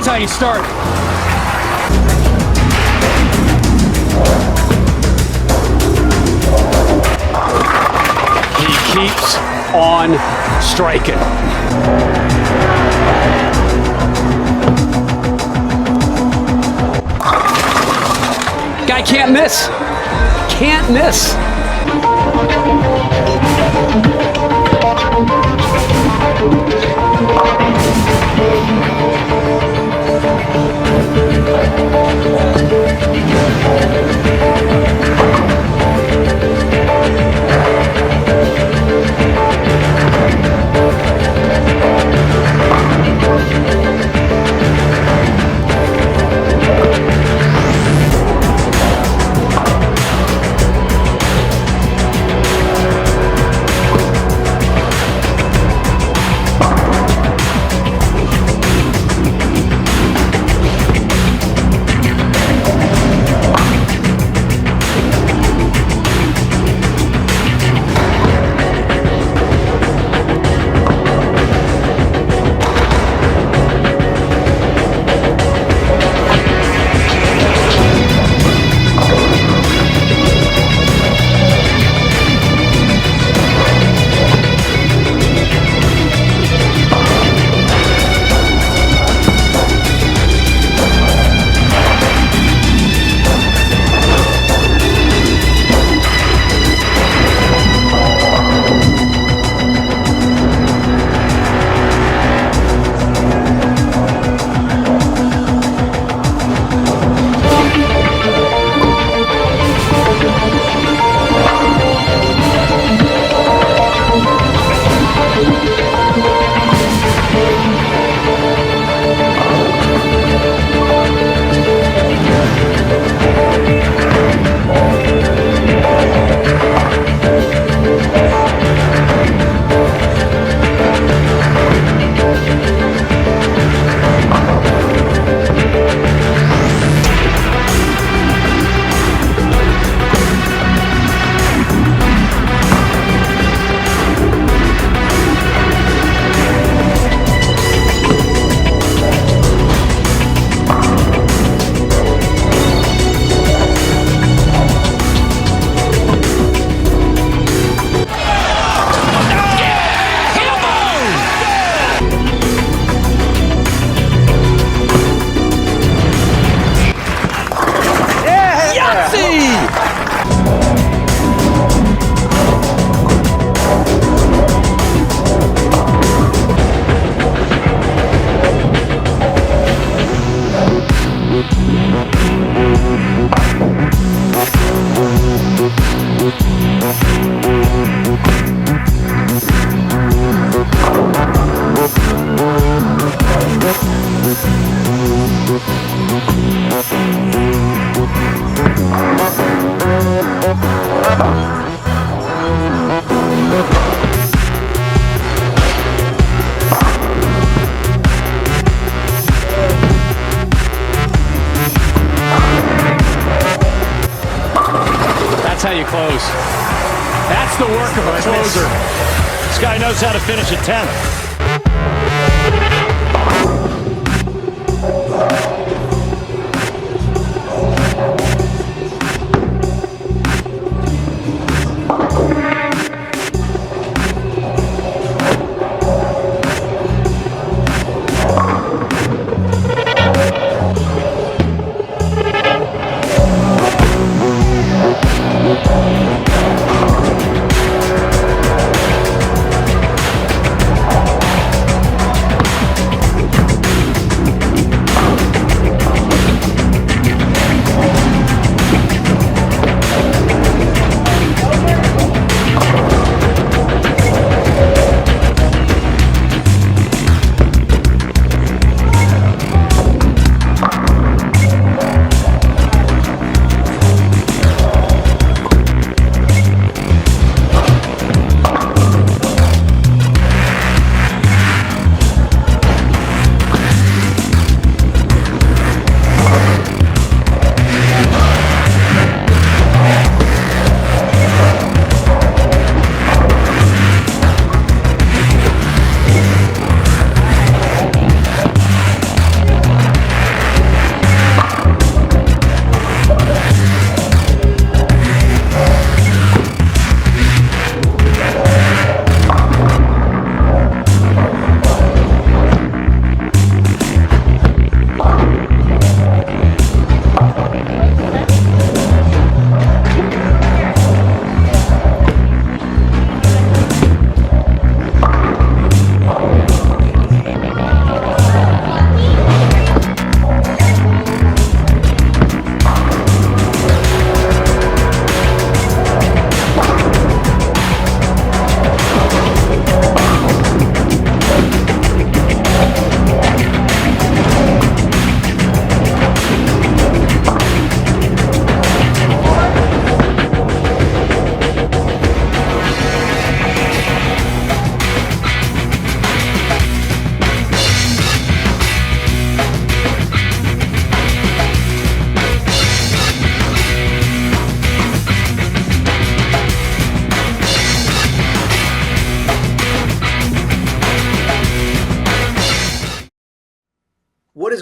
How you start. He keeps on striking. Guy can't miss. Can't miss. That's how you close. That's the work of a closer. This guy knows how to finish a 10th.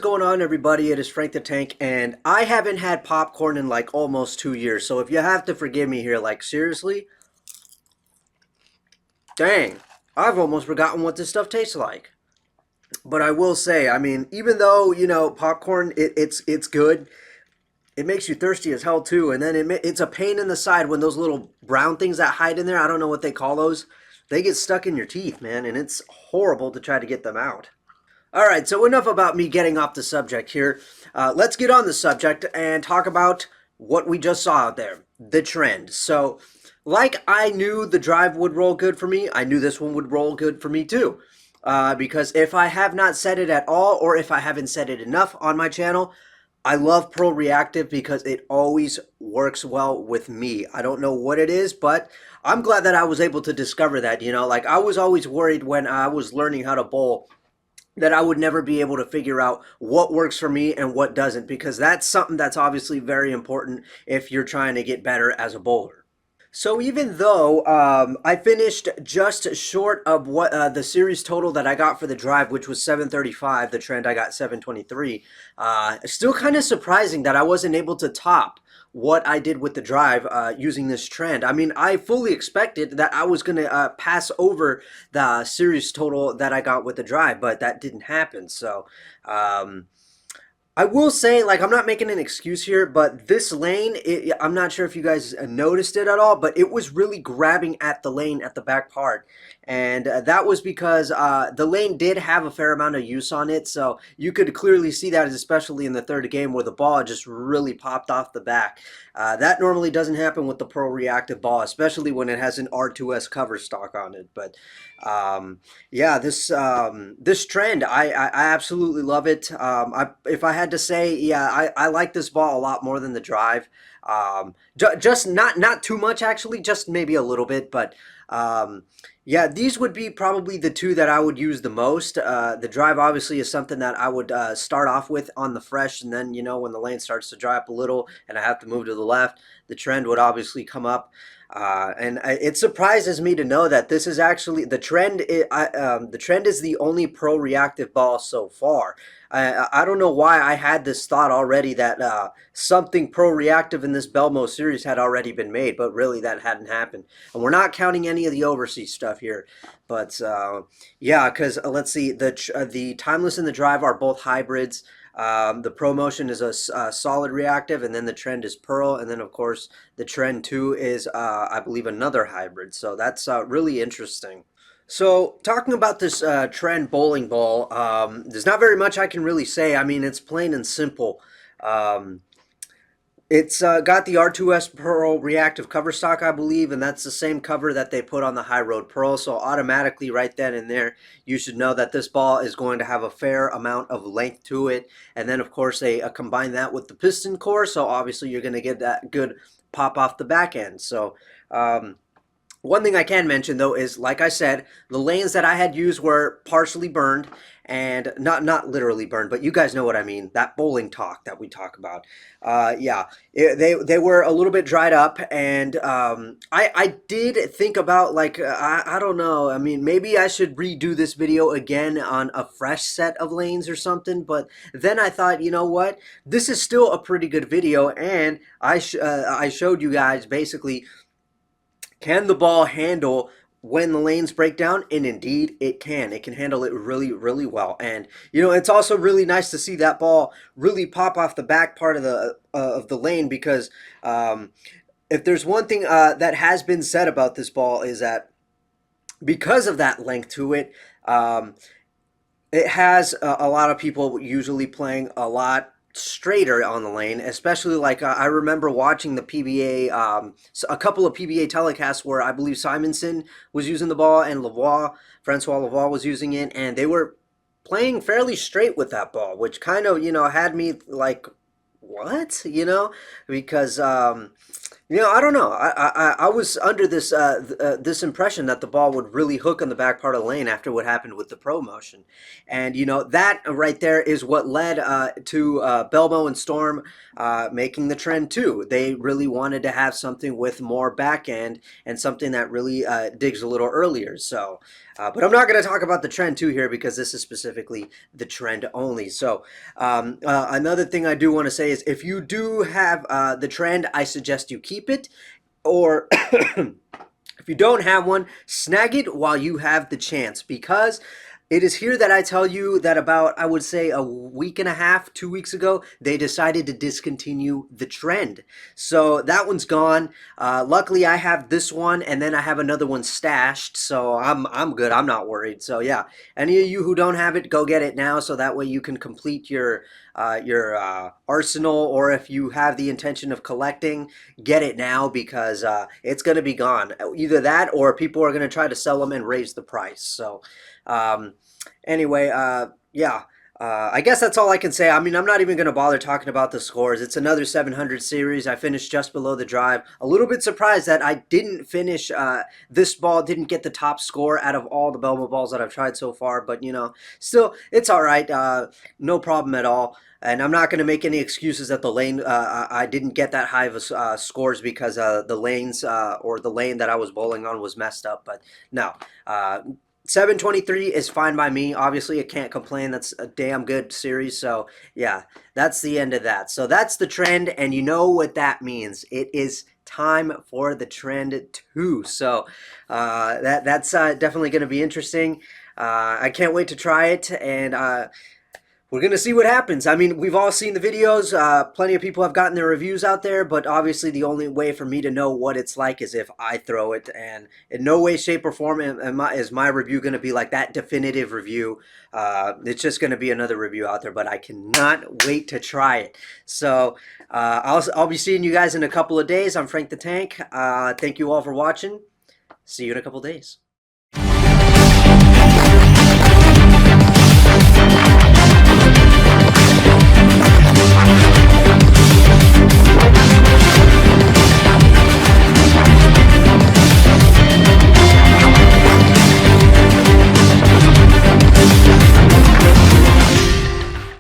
going on, everybody? It is Frank the Tank, and I haven't had popcorn in like almost 2 years. So if you have to forgive me here, like seriously, dang, I've almost forgotten what this stuff tastes like. But I will say, I mean, even though popcorn, it's good. It makes you thirsty as hell too, and then it's a pain in the side when those little brown things that hide in there. I don't know what they call those. They get stuck in your teeth, man, and it's horrible to try to get them out. All right, so enough about me getting off the subject here. Let's get on the subject and talk about what we just saw out there, the trend. So, like I knew the drive would roll good for me, I knew this one would roll good for me too. Because if I have not said it at all, or if I haven't said it enough on my channel, I love Pro Reactive because it always works well with me. I don't know what it is, but I'm glad that I was able to discover that. Like I was always worried when I was learning how to bowl that I would never be able to figure out what works for me and what doesn't, because that's something that's obviously very important if you're trying to get better as a bowler. So even though I finished just short of what the series total that I got for the drive, which was 735, the trend I got 723, still kind of surprising that I wasn't able to top what I did with the drive using this trend. I mean, I fully expected that I was going to pass over the series total that I got with the drive, but that didn't happen. So I will say, like, I'm not making an excuse here, but this lane, I'm not sure if you guys noticed it at all, but it was really grabbing at the lane at the back part. And that was because the lane did have a fair amount of use on it, so you could clearly see that, especially in the third game where the ball just really popped off the back. That normally doesn't happen with the Pro Reactive ball, especially when it has an R2S cover stock on it. But yeah, this trend, I absolutely love it. If I had to say, yeah, I like this ball a lot more than the drive. Just not too much actually, just maybe a little bit, but yeah, these would be probably the two that I would use the most. The drive obviously is something that I would start off with on the fresh, and then when the lane starts to dry up a little and I have to move to the left, the trend would obviously come up. It surprises me to know that this is actually the trend. The trend is the only pro reactive ball so far. I don't know why I had this thought already that something pro reactive in this Belmo series had already been made, but really that hadn't happened. And we're not counting any of the overseas stuff here. But yeah, because let's see, the timeless and the drive are both hybrids. The ProMotion is a solid reactive, and then the trend is Pearl, and then of course the trend 2 is I believe another hybrid. So that's really interesting. So talking about this trend bowling ball, there's not very much I can really say. I mean, it's plain and simple. Um, it's got the R2S Pearl reactive cover stock, I believe, and that's the same cover that they put on the High Road Pearl. So automatically right then and there, you should know that this ball is going to have a fair amount of length to it. And then, of course, they combine that with the piston core. So obviously you're going to get that good pop off the back end. So one thing I can mention though is, like I said, the lanes that I had used were partially burned, and not literally burned, but you guys know what I mean. That bowling talk that we talk about. Yeah, they were a little bit dried up, and I did think about, like, I don't know. I mean, maybe I should redo this video again on a fresh set of lanes or something. But then I thought, you know what? This is still a pretty good video, and I showed you guys basically, can the ball handle when the lanes break down? And indeed it can. It can handle it really, really well. And it's also really nice to see that ball really pop off the back part of the lane, because if there's one thing that has been said about this ball, is that because of that length to it, it has a lot of people usually playing a lot straighter on the lane, especially like I remember watching the PBA, a couple of PBA telecasts where I believe Simonson was using the ball and Francois Lavoie was using it, and they were playing fairly straight with that ball, which kind of had me like, what, because I don't know. I was under this impression that the ball would really hook on the back part of the lane after what happened with the pro motion, and that right there is what led to Belmo and Storm making the trend too. They really wanted to have something with more back end and something that really digs a little earlier. So, but I'm not going to talk about the trend two here because this is specifically the trend only. So, another thing I do want to say is if you do have the trend, I suggest you keep it, or if you don't have one, snag it while you have the chance, because it is here that I tell you that about, I would say, a week and a half, 2 weeks ago, they decided to discontinue the trend. So that one's gone. Luckily, I have this one, and then I have another one stashed, so I'm good. I'm not worried. So yeah, any of you who don't have it, go get it now, so that way you can complete your arsenal, or if you have the intention of collecting, get it now because it's going to be gone. Either that or people are going to try to sell them and raise the price. So um, anyway, yeah. I guess that's all I can say. I mean, I'm not even going to bother talking about the scores. It's another 700 series. I finished just below the drive. A little bit surprised that I didn't finish. This ball didn't get the top score out of all the Belmo balls that I've tried so far. But, still, it's all right. No problem at all. And I'm not going to make any excuses that the lane, I didn't get that high of scores because the lanes or the lane that I was bowling on was messed up. But no, 723 is fine by me. Obviously, I can't complain. That's a damn good series. So, yeah, that's the end of that. So, that's the trend, and you know what that means. It is time for the trend 2. So, that's definitely going to be interesting. I can't wait to try it, and we're going to see what happens. I mean, we've all seen the videos. Plenty of people have gotten their reviews out there, but obviously the only way for me to know what it's like is if I throw it. And in no way, shape, or form is my review going to be like that definitive review. It's just going to be another review out there, but I cannot wait to try it. So I'll be seeing you guys in a couple of days. I'm Frank the Tank. Thank you all for watching. See you in a couple of days.